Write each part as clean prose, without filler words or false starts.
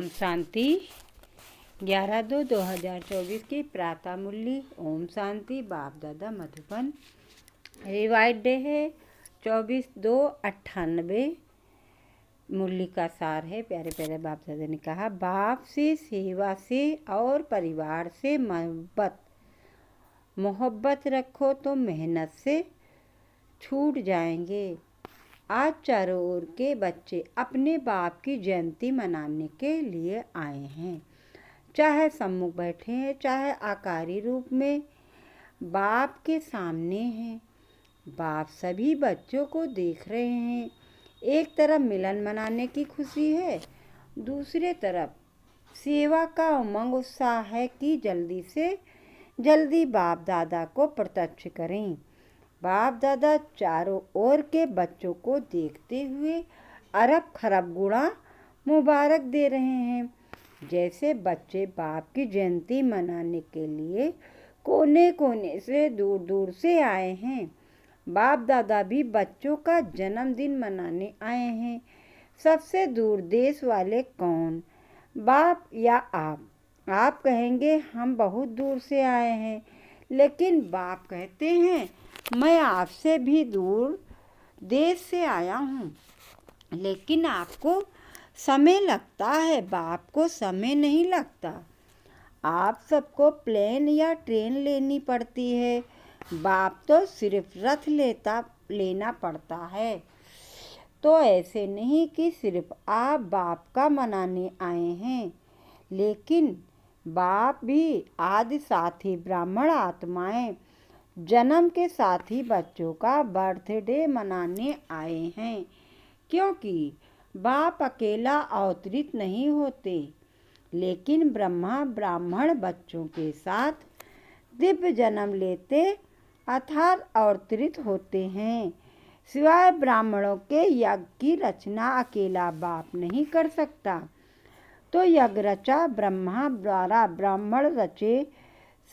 शांति 11/2/2024 की प्रातः मुरली। ओम शांति। बाप दादा मधुबन। रिवाइड डे है 24/2/98। मुरली का सार है। प्यारे प्यारे बाप दादा ने कहा, बाप से, सेवा से और परिवार से मोहब्बत रखो तो मेहनत से छूट जाएंगे। आज चारों ओर के बच्चे अपने बाप की जयंती मनाने के लिए आए हैं। चाहे सम्मुख बैठे हैं, चाहे आकारी रूप में बाप के सामने हैं। बाप सभी बच्चों को देख रहे हैं। एक तरफ मिलन मनाने की खुशी है, दूसरे तरफ सेवा का उमंग उत्साह है कि जल्दी से जल्दी बाप दादा को प्रत्यक्ष करें। बाप दादा चारों ओर के बच्चों को देखते हुए अरब खरब गुणा मुबारक दे रहे हैं। जैसे बच्चे बाप की जयंती मनाने के लिए कोने कोने से दूर दूर से आए हैं, बाप दादा भी बच्चों का जन्मदिन मनाने आए हैं। सबसे दूर देश वाले कौन, बाप या आप? आप कहेंगे हम बहुत दूर से आए हैं, लेकिन बाप कहते हैं मैं आपसे भी दूर देश से आया हूँ, लेकिन आपको समय लगता है, बाप को समय नहीं लगता। आप सबको प्लेन या ट्रेन लेनी पड़ती है, बाप तो सिर्फ रथ लेना पड़ता है। तो ऐसे नहीं कि सिर्फ आप बाप का मनाने आए हैं, लेकिन बाप भी आदि साथी ब्राह्मण आत्माएं जन्म के साथ ही बच्चों का बर्थडे मनाने आए हैं, क्योंकि बाप अकेला अवतरित नहीं होते, लेकिन ब्रह्मा ब्राह्मण बच्चों के साथ दिव्य जन्म लेते अर्थात अवतरित होते हैं। सिवाय ब्राह्मणों के यज्ञ की रचना अकेला बाप नहीं कर सकता। तो यज्ञ रचा ब्रह्मा द्वारा, ब्राह्मण रचे,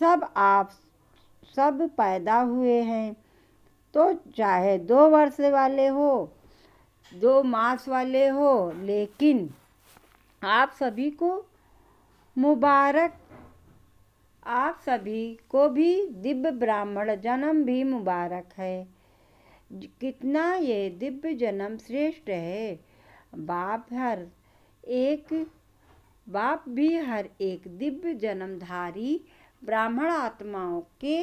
सब पैदा हुए हैं। तो चाहे 2 वर्ष वाले हो, 2 मास वाले हो, लेकिन आप सभी को मुबारक। आप सभी को भी दिव्य ब्राह्मण जन्म भी मुबारक है। कितना ये दिव्य जन्म श्रेष्ठ है। बाप भी हर एक दिव्य जन्मधारी ब्राह्मण आत्माओं के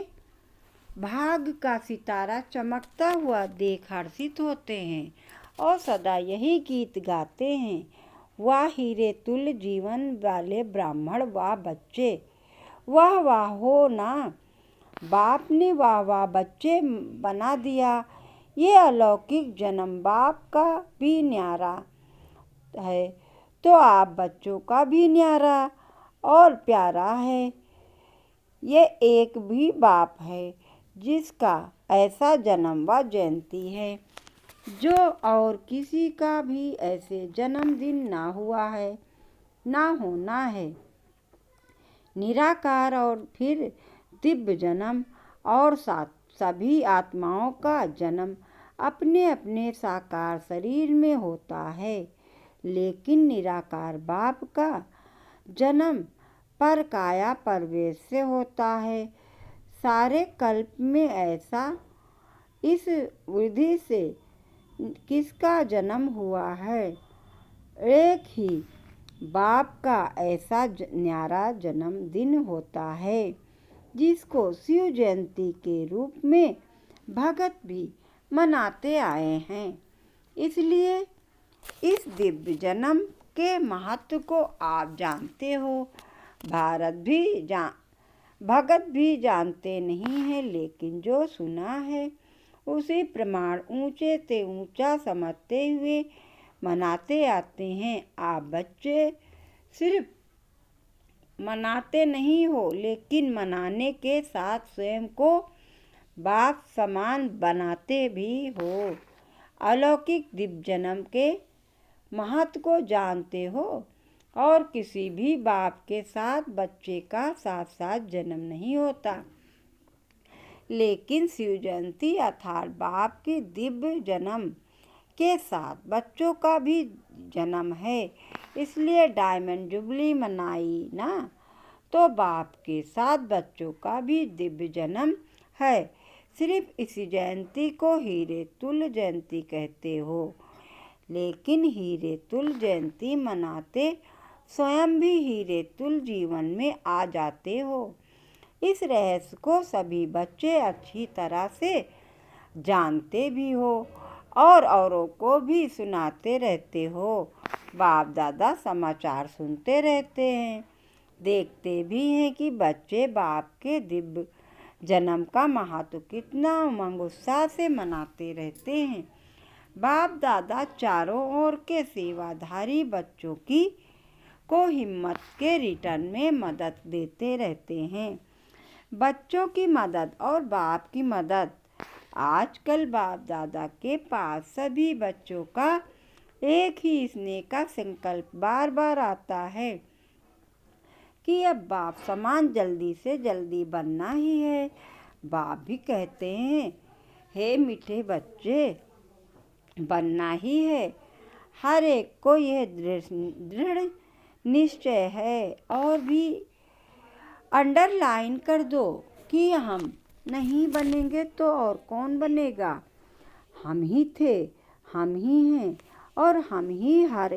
भाग का सितारा चमकता हुआ देख हर्षित होते हैं और सदा यही गीत गाते हैं, वाह हीरे तुल्य जीवन वाले ब्राह्मण, वाह बच्चे, वाह वाह हो ना। बाप ने वाह वाह बच्चे बना दिया। ये अलौकिक जन्म बाप का भी न्यारा है, तो आप बच्चों का भी न्यारा और प्यारा है। ये एक भी बाप है जिसका ऐसा जन्म व जयंती है, जो और किसी का भी ऐसे जन्मदिन ना हुआ है, ना होना है। निराकार और फिर दिव्य जन्म और सभी आत्माओं का जन्म अपने अपने साकार शरीर में होता है, लेकिन निराकार बाप का जन्म पर काया प्रवेश से होता है। सारे कल्प में ऐसा इस विधि से किसका जन्म हुआ है? एक ही बाप का ऐसा न्यारा जन्मदिन होता है, जिसको शिव जयंती के रूप में भगत भी मनाते आए हैं। इसलिए इस दिव्य जन्म के महत्व को आप जानते हो, भगत भी जानते नहीं है, लेकिन जो सुना है उसे प्रमाण ऊंचे से ऊंचा समझते हुए मनाते आते हैं। आप बच्चे सिर्फ मनाते नहीं हो, लेकिन मनाने के साथ स्वयं को बाप समान बनाते भी हो। अलौकिक दिव्य जन्म के महत्व को जानते हो, और किसी भी बाप के साथ बच्चे का साथ साथ जन्म नहीं होता, लेकिन शिव जयंती अर्थात बाप की दिव्य जन्म के साथ बच्चों का भी जन्म है, इसलिए डायमंड जुबली मनाई ना। तो बाप के साथ बच्चों का भी दिव्य जन्म है। सिर्फ इसी जयंती को हीरे तुल्य जयंती कहते हो, लेकिन हीरे तुल्य जयंती मनाते स्वयं भी हीरे तुल्य जीवन में आ जाते हो। इस रहस्य को सभी बच्चे अच्छी तरह से जानते भी हो और औरों को भी सुनाते रहते हो। बाप दादा समाचार सुनते रहते हैं, देखते भी हैं कि बच्चे बाप के दिव्य जन्म का महत्व कितना उमंग उत्साह से मनाते रहते हैं। बाप दादा चारों ओर के सेवाधारी बच्चों की को हिम्मत के रिटर्न में मदद देते रहते हैं। बच्चों की मदद और बाप की मदद। आजकल बाप दादा के पास सभी बच्चों का एक ही स्नेह का संकल्प बार बार आता है कि अब बाप समान जल्दी से जल्दी बनना ही है। बाप भी कहते हैं, हे मीठे बच्चे, बनना ही है। हर एक को यह दृढ़ निश्चय है और भी अंडरलाइन कर दो कि हम नहीं बनेंगे तो और कौन बनेगा। हम ही थे, हम ही हैं और हम ही हर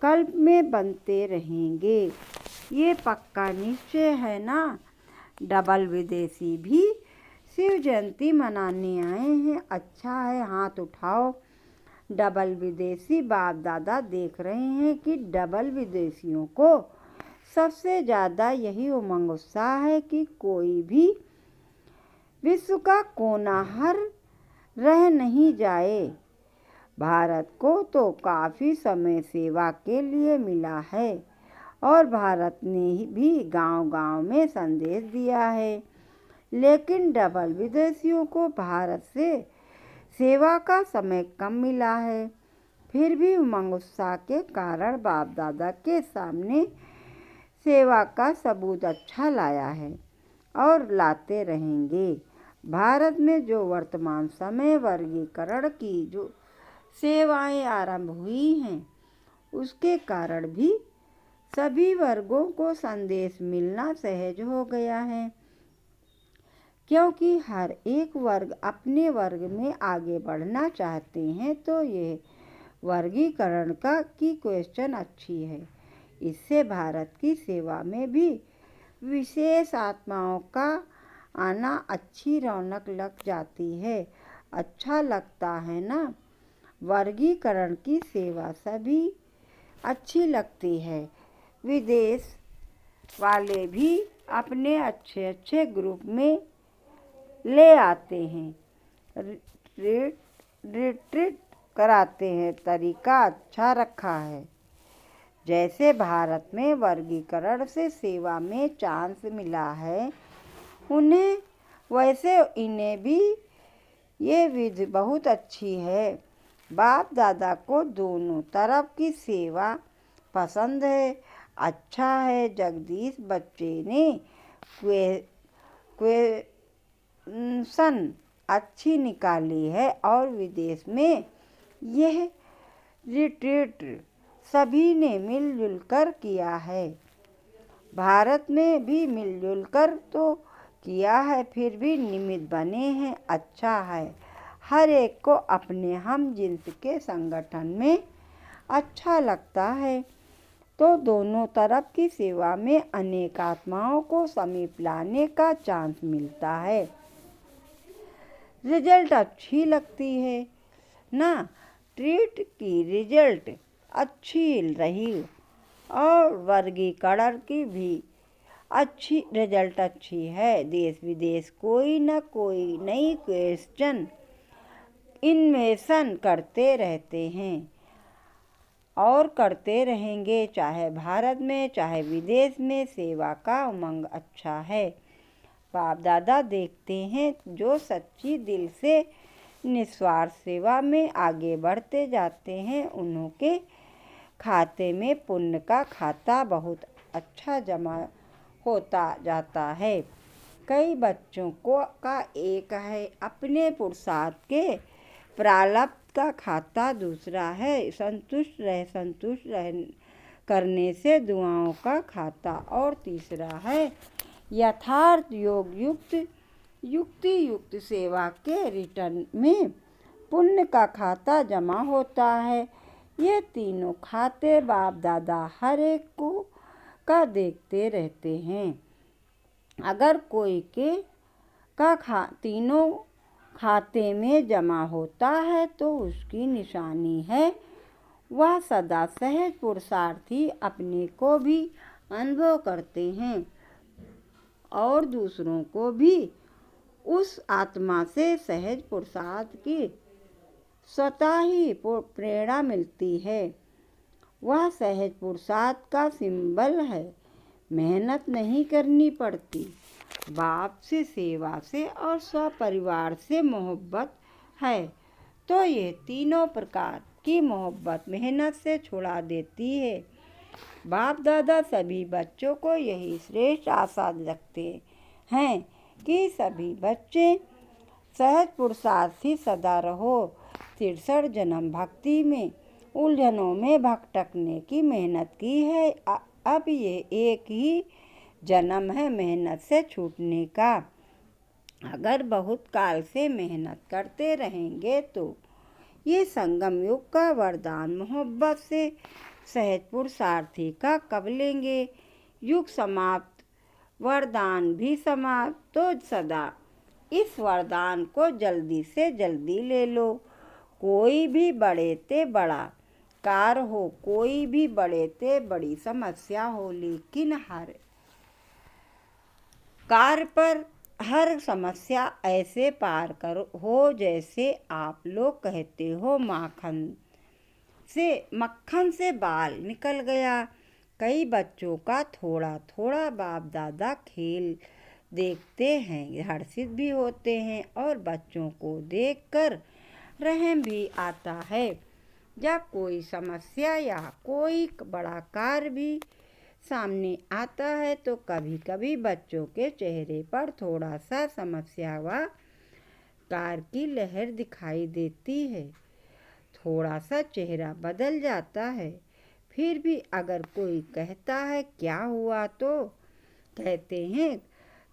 कल्प में बनते रहेंगे। ये पक्का निश्चय है ना। डबल विदेशी भी शिव जयंती मनाने आए हैं। अच्छा है, हाथ उठाओ। डबल विदेशी बाप दादा देख रहे हैं कि डबल विदेशियों को सबसे ज़्यादा यही उमंग उत्साह है कि कोई भी विश्व का कोना हर रह नहीं जाए। भारत को तो काफ़ी समय सेवा के लिए मिला है और भारत ने भी गांव-गांव में संदेश दिया है, लेकिन डबल विदेशियों को भारत से सेवा का समय कम मिला है। फिर भी उमंग उत्साह के कारण बाप दादा के सामने सेवा का सबूत अच्छा लाया है और लाते रहेंगे। भारत में जो वर्तमान समय वर्गीकरण की जो सेवाएं आरंभ हुई हैं, उसके कारण भी सभी वर्गों को संदेश मिलना सहज हो गया है, क्योंकि हर एक वर्ग अपने वर्ग में आगे बढ़ना चाहते हैं। तो ये वर्गीकरण की क्वेश्चन अच्छी है। इससे भारत की सेवा में भी विशेष आत्माओं का आना अच्छी रौनक लग जाती है। अच्छा लगता है ना। वर्गीकरण की सेवा सभी अच्छी लगती है। विदेश वाले भी अपने अच्छे अच्छे ग्रुप में ले आते हैं, रिट्रीट कराते हैं। तरीका अच्छा रखा है। जैसे भारत में वर्गीकरण से सेवा में चांस मिला है उन्हें, वैसे इन्हें भी ये विधि बहुत अच्छी है। बाप दादा को दोनों तरफ की सेवा पसंद है। अच्छा है, जगदीश बच्चे ने क्वेश्चन अच्छी निकाली है और विदेश में यह रिट्रीट सभी ने मिलजुल कर किया है। भारत में भी मिलजुल कर तो किया है, फिर भी निमित्त बने हैं। अच्छा है, हर एक को अपने हम जिन्स के संगठन में अच्छा लगता है, तो दोनों तरफ की सेवा में अनेक आत्माओं को समीप लाने का चांस मिलता है। रिजल्ट अच्छी लगती है ना। ट्रीट की रिजल्ट अच्छी रही और वर्गीकरण की भी अच्छी रिजल्ट अच्छी है। देश विदेश कोई न कोई नई क्वेश्चन इन्वेशन करते रहते हैं और करते रहेंगे। चाहे भारत में चाहे विदेश में सेवा का उमंग अच्छा है। बाप दादा देखते हैं जो सच्ची दिल से निस्वार्थ सेवा में आगे बढ़ते जाते हैं, उनके खाते में पुण्य का खाता बहुत अच्छा जमा होता जाता है। कई बच्चों का एक है अपने पुरुषार्थ के प्रारब्ध का खाता दूसरा है। संतुष्ट रह करने से दुआओं का खाता और तीसरा है यथार्थ योग युक्ति युक्त सेवा के रिटर्न में पुण्य का खाता जमा होता है। ये तीनों खाते बाप दादा हर एक को का देखते रहते हैं। अगर कोई के का तीनों खाते में जमा होता है तो उसकी निशानी है वह सदा सहज पुरुषार्थी अपने को भी अनुभव करते हैं और दूसरों को भी उस आत्मा से सहज पुरुषार्थ की स्वतः ही प्रेरणा मिलती है। वह सहज पुरुषार्थ का सिंबल है। मेहनत नहीं करनी पड़ती। बाप से, सेवा से और स्वपरिवार से मोहब्बत है तो ये तीनों प्रकार की मोहब्बत मेहनत से छुड़ा देती है। बाप दादा सभी बच्चों को यही श्रेष्ठ आशा रखते हैं कि सभी बच्चे सहज पुरुषार्थी सदा रहो। 63 जन्म भक्ति में उलझनों में भटकने की मेहनत की है। अब ये एक ही जन्म है मेहनत से छूटने का। अगर बहुत काल से मेहनत करते रहेंगे तो ये संगम युग का वरदान मोहब्बत से सहज पुरुषार्थी का कब लेंगे। युग समाप्त, वरदान भी समाप्त, तो सदा इस वरदान को जल्दी से जल्दी ले लो। कोई भी बड़े ते बड़ा कार हो, कोई भी बड़े ते बड़ी समस्या हो, लेकिन हर कार पर हर समस्या ऐसे पार करो हो जैसे आप लोग कहते हो मक्खन से बाल निकल गया। कई बच्चों का थोड़ा थोड़ा बाप दादा खेल देखते हैं, हर्षित भी होते हैं और बच्चों को देखकर रहम भी आता है। जब कोई समस्या या कोई बड़ा कार्य भी सामने आता है तो कभी कभी बच्चों के चेहरे पर थोड़ा सा समस्या व कार की लहर दिखाई देती है। थोड़ा सा चेहरा बदल जाता है। फिर भी अगर कोई कहता है क्या हुआ तो कहते हैं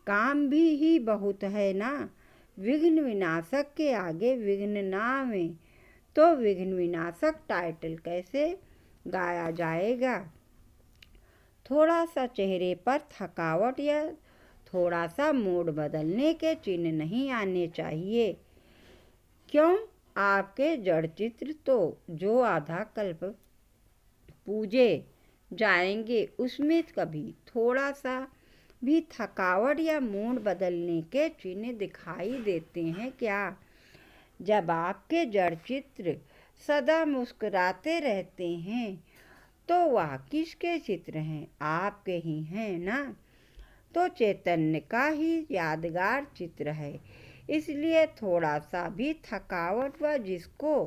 काम भी ही बहुत है ना। विघ्न विनाशक के आगे विघ्न ना आवे तो विघ्न विनाशक टाइटल कैसे गाया जाएगा। थोड़ा सा चेहरे पर थकावट या थोड़ा सा मूड बदलने के चिन्ह नहीं आने चाहिए। क्यों? आपके जड़ चित्र तो जो आधा कल्प पूजे जाएंगे उसमें कभी थोड़ा सा भी थकावट या मूड बदलने के चिन्ह दिखाई देते हैं क्या? जब आपके जड़ चित्र सदा मुस्कुराते रहते हैं तो वह किसके चित्र हैं? आपके ही हैं ना। तो चैतन्य का ही यादगार चित्र है। इसलिए थोड़ा सा भी थकावट व जिसको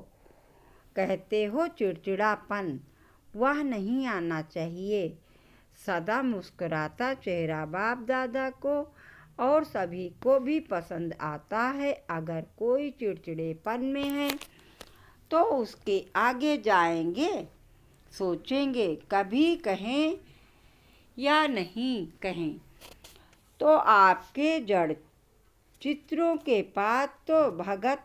कहते हो चिड़चिड़ापन वह नहीं आना चाहिए। सदा मुस्कुराता चेहरा बाप दादा को और सभी को भी पसंद आता है। अगर कोई चिड़चिड़ेपन में है तो उसके आगे जाएंगे, सोचेंगे कभी कहें या नहीं कहें। तो आपके जड़ चित्रों के पास तो भगत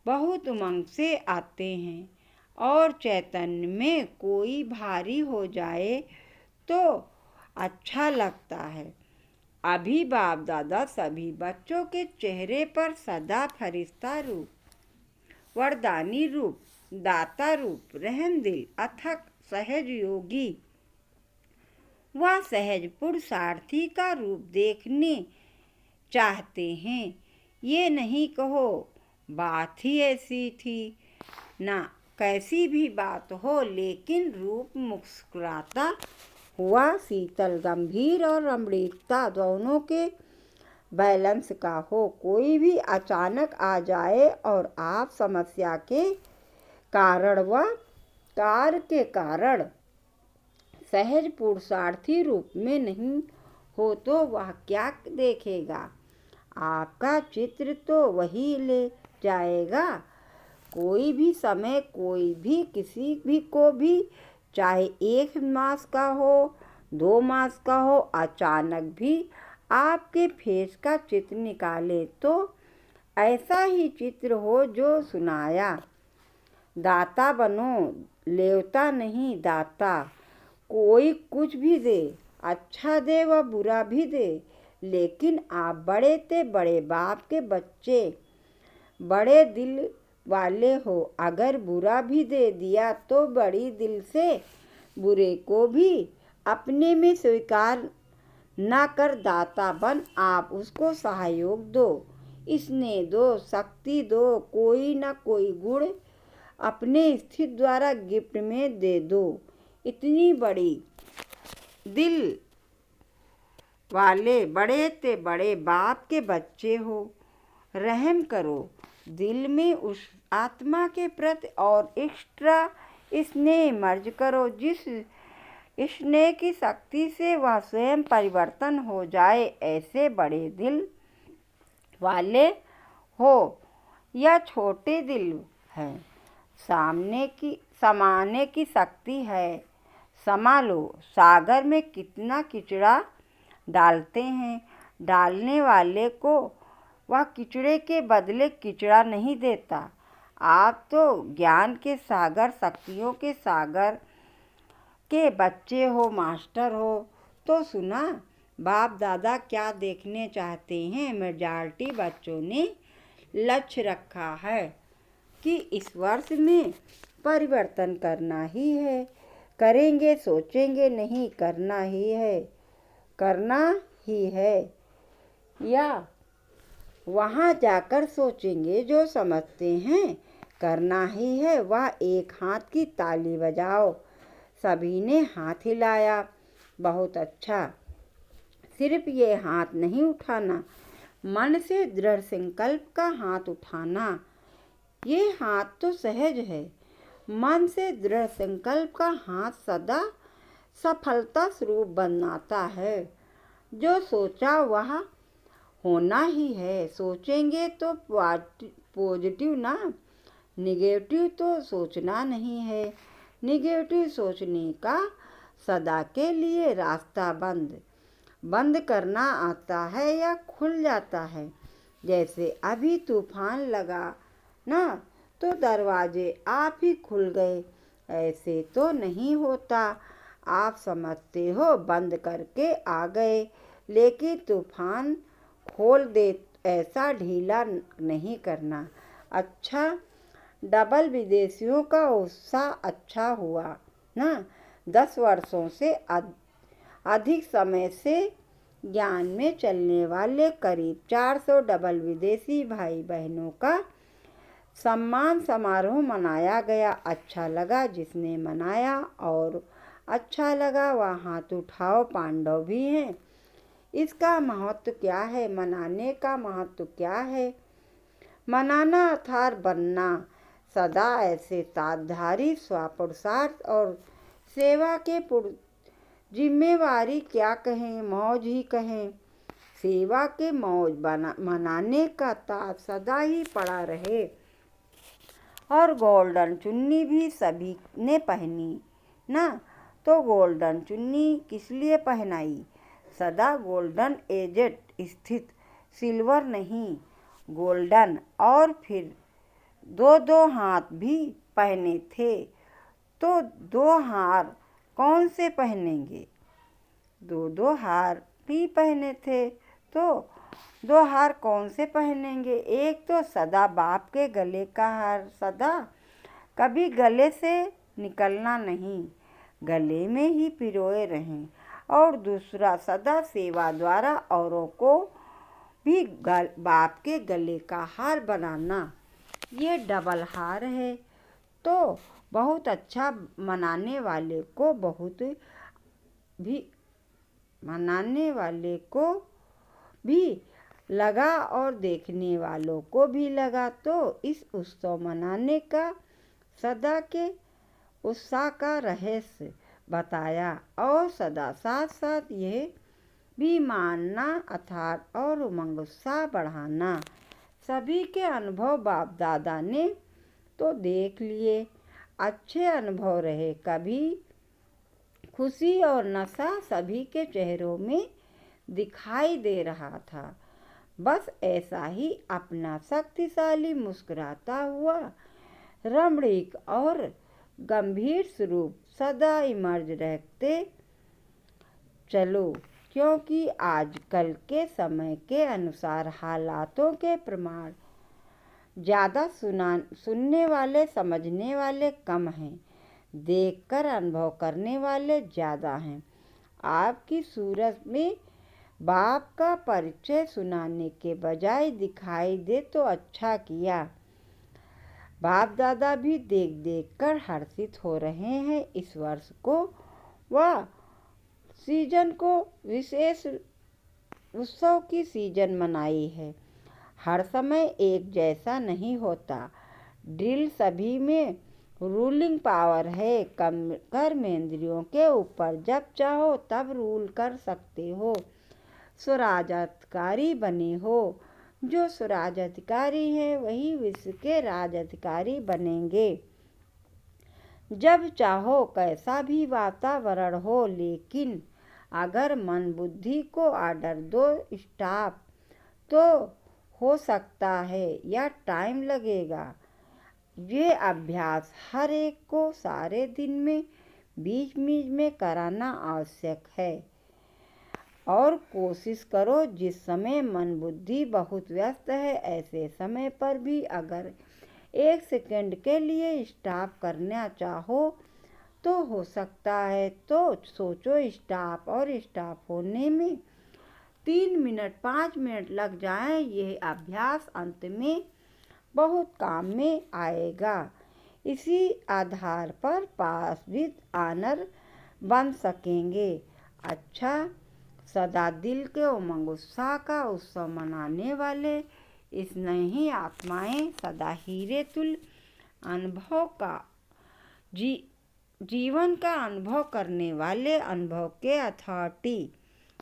बहुत उमंग से आते हैं और चैतन्य में कोई भारी हो जाए तो अच्छा लगता है। अभी बाप दादा सभी बच्चों के चेहरे पर सदा फरिश्ता रूप, वरदानी रूप, दाता रूप, रहमदिल, अथक, सहज योगी व सहज पुरुषार्थी का रूप देखने चाहते हैं। ये नहीं कहो बात ही ऐसी थी ना, कैसी भी बात हो, लेकिन रूप मुस्कुराता हुआ शीतल, गंभीर और रमणीकता दोनों के बैलेंस का हो। कोई भी अचानक आ जाए और आप समस्या के कारण व कार्य के कारण सहज पुरुषार्थी रूप में नहीं हो तो वह क्या देखेगा? आपका चित्र तो वही ले जाएगा। कोई भी समय कोई भी किसी भी को भी, चाहे 1 मास का हो 2 मास का हो, अचानक भी आपके फेस का चित्र निकाले तो ऐसा ही चित्र हो जो सुनाया। दाता बनो, लेवता नहीं दाता। कोई कुछ भी दे, अच्छा दे व बुरा भी दे, लेकिन आप बड़े ते बड़े बाप के बच्चे, बड़े दिल वाले हो। अगर बुरा भी दे दिया तो बड़ी दिल से बुरे को भी अपने में स्वीकार न कर दाता बन आप उसको सहयोग दो, स्नेह दो, शक्ति दो, कोई न कोई गुण अपने स्थित द्वारा गिफ्ट में दे दो। इतनी बड़ी दिल वाले बड़े ते बड़े बाप के बच्चे हो, रहम करो दिल में उस आत्मा के प्रति और एक्स्ट्रा स्नेह मर्ज करो, जिस स्नेह की शक्ति से वह स्वयं परिवर्तन हो जाए। ऐसे बड़े दिल वाले हो या छोटे दिल है, समाने की शक्ति है। समा लो। सागर में कितना किचड़ा डालते हैं, डालने वाले को वह किचड़े के बदले किचड़ा नहीं देता। आप तो ज्ञान के सागर, शक्तियों के सागर के बच्चे हो, मास्टर हो। तो सुना बाप दादा क्या देखने चाहते हैं। मेजॉरिटी बच्चों ने लक्ष्य रखा है कि इस वर्ष में परिवर्तन करना ही है। करेंगे, सोचेंगे नहीं, करना ही है, करना ही है। या वहाँ जाकर सोचेंगे, जो समझते हैं करना ही है वह एक हाथ की ताली बजाओ। सभी ने हाथ हिलाया। बहुत अच्छा। सिर्फ ये हाथ नहीं उठाना, मन से दृढ़ संकल्प का हाथ उठाना। ये हाथ तो सहज है, मन से दृढ़ संकल्प का हाथ सदा सफलता स्वरूप बनाता है। जो सोचा वह होना ही है। सोचेंगे तो पॉजिटिव ना, निगेटिव तो सोचना नहीं है। निगेटिव सोचने का सदा के लिए रास्ता बंद करना आता है या खुल जाता है। जैसे अभी तूफान लगा ना, तो दरवाजे आप ही खुल गए। ऐसे तो नहीं होता। आप समझते हो बंद करके आ गए, लेकिन तूफान खोल दे। ऐसा ढीला नहीं करना। अच्छा, डबल विदेशियों का उत्साह अच्छा हुआ ना। 10 वर्षों से अधिक समय से ज्ञान में चलने वाले करीब 400 डबल विदेशी भाई बहनों का सम्मान समारोह मनाया गया। अच्छा लगा जिसने मनाया, और अच्छा लगा वह हाथ उठाओ। पांडव भी हैं। इसका महत्व क्या है? मनाने का महत्व क्या है? मनाना अर्थात बनना सदा ऐसे ताजधारी, स्वपुरुषार्थ और सेवा के जिम्मेवारी क्या कहें, मौज ही कहें। सेवा के मौज मनाने का ताज सदा ही पड़ा रहे। और गोल्डन चुन्नी भी सभी ने पहनी ना। तो गोल्डन चुन्नी किस लिए पहनाई? सदा गोल्डन एजेट स्थित, सिल्वर नहीं, गोल्डन। और फिर 2 हाथ भी पहने थे। तो 2 हार कौन से पहनेंगे? 2 हार भी पहने थे। तो 2 हार कौन से पहनेंगे? एक तो सदा बाप के गले का हार, सदा कभी गले से निकलना नहीं, गले में ही पिरोए रहें। और दूसरा सदा सेवा द्वारा औरों को भी बाप के गले का हार बनाना। ये डबल हार है। तो बहुत अच्छा। मनाने वाले को भी लगा और देखने वालों को भी लगा। तो इस उत्सव मनाने का सदा के उत्साह का रहस्य बताया, और सदा साथ साथ यह भी मानना अर्थात और उमंग उत्साह बढ़ाना। सभी के अनुभव बाप दादा ने तो देख लिए। अच्छे अनुभव रहे। कभी खुशी और नशा सभी के चेहरों में दिखाई दे रहा था। बस ऐसा ही अपना शक्तिशाली मुस्कुराता हुआ रमणीक और गंभीर स्वरूप सदा इमर्ज रखते चलो, क्योंकि आजकल के समय के अनुसार हालातों के प्रमाण ज़्यादा सुनने वाले समझने वाले कम हैं, देखकर अनुभव करने वाले ज़्यादा हैं। आपकी सूरत में बाप का परिचय सुनाने के बजाय दिखाई दे तो अच्छा किया। बाप दादा भी देख देख कर हर्षित हो रहे हैं। इस वर्ष को व सीजन को विशेष उत्सव की सीजन मनाई है। हर समय एक जैसा नहीं होता। ड्रिल सभी में रूलिंग पावर है। कर्मेंद्रियों के ऊपर जब चाहो तब रूल कर सकते हो। स्वराजाधिकारी बने हो। जो स्वराजाधिकारी हैं वही विश्व के राजाधिकारी बनेंगे। जब चाहो कैसा भी वातावरण हो, लेकिन अगर मन बुद्धि को ऑर्डर दो स्टॉप तो हो सकता है या टाइम लगेगा। ये अभ्यास हर एक को सारे दिन में बीच बीच में कराना आवश्यक है। और कोशिश करो जिस समय मन बुद्धि बहुत व्यस्त है ऐसे समय पर भी अगर 1 सेकंड के लिए स्टॉप करना चाहो तो हो सकता है। तो सोचो स्टॉप और स्टॉप होने में 3 मिनट 5 मिनट लग जाए। यह अभ्यास अंत में बहुत काम में आएगा। इसी आधार पर पास विद ऑनर बन सकेंगे। अच्छा, सदा दिल के उमंग उत्साह का उत्सव मनाने वाले स्नेही आत्माएं, सदा हीरे तुल्य अनुभव का जीवन का अनुभव करने वाले, अनुभव के अथॉरिटी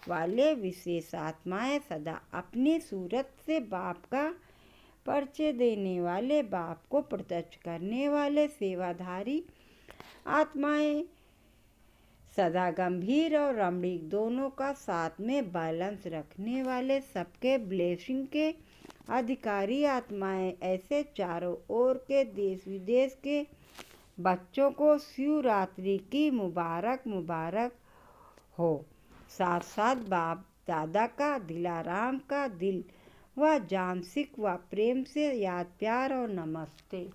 वाले विशेष आत्माएं, सदा अपनी सूरत से बाप का परिचय देने वाले, बाप को प्रत्यक्ष करने वाले सेवाधारी आत्माएं, सदा गंभीर और रमणीक दोनों का साथ में बैलेंस रखने वाले, सबके ब्लेसिंग के अधिकारी आत्माएं, ऐसे चारों ओर के देश विदेश के बच्चों को शिवरात्रि की मुबारक हो। साथ साथ बाप दादा का दिलाराम का दिल व जानसिक व प्रेम से याद प्यार और नमस्ते।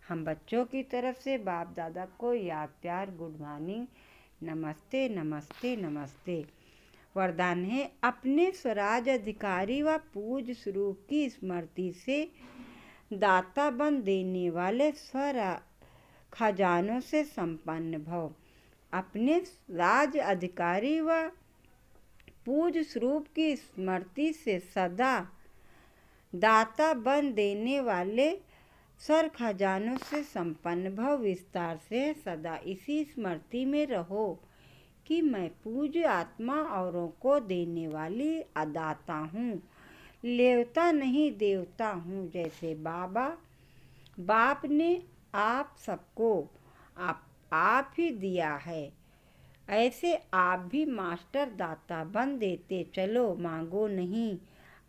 हम बच्चों की तरफ से बाप दादा को याद प्यार, गुड मॉर्निंग, नमस्ते नमस्ते नमस्ते। वरदान है, अपने स्वराज अधिकारी व पूज्य स्वरूप की स्मृति से दाता बन देने वाले स्वर खजानों से संपन्न भव। अपने राज अधिकारी व पूज्य स्वरूप की स्मृति से सदा दाता बन देने वाले स्वर खजानों से संपन्न भव। विस्तार से सदा इसी स्मृति में रहो कि मैं पूज्य आत्मा औरों को देने वाली अदाता हूँ, लेवता नहीं देवता हूँ। जैसे बाप ने आप सबको आप ही दिया है, ऐसे आप भी मास्टर दाता बन देते चलो। मांगो नहीं,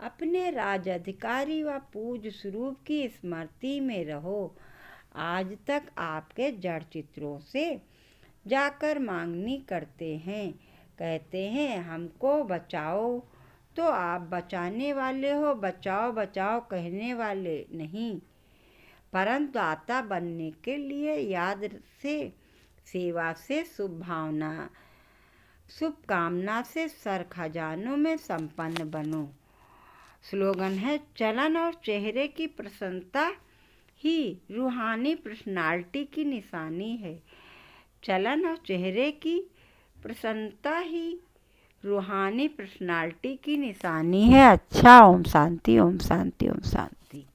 अपने राज अधिकारी व पूज्य स्वरूप की स्मृति में रहो। आज तक आपके जड़ चित्रों से जाकर मांगनी करते हैं, कहते हैं हमको बचाओ, तो आप बचाने वाले हो। बचाओ बचाओ कहने वाले नहीं, परंतु दाता बनने के लिए याद से, सेवा से, शुभ कामना से सर खजानों में संपन्न बनो। स्लोगन है, चलन और चेहरे की प्रसन्नता ही रूहानी पर्सनालिटी की निशानी है। चलन और चेहरे की प्रसन्नता ही रूहानी पर्सनालिटी की निशानी है। अच्छा, ओम शांति, ओम शांति, ओम शांति।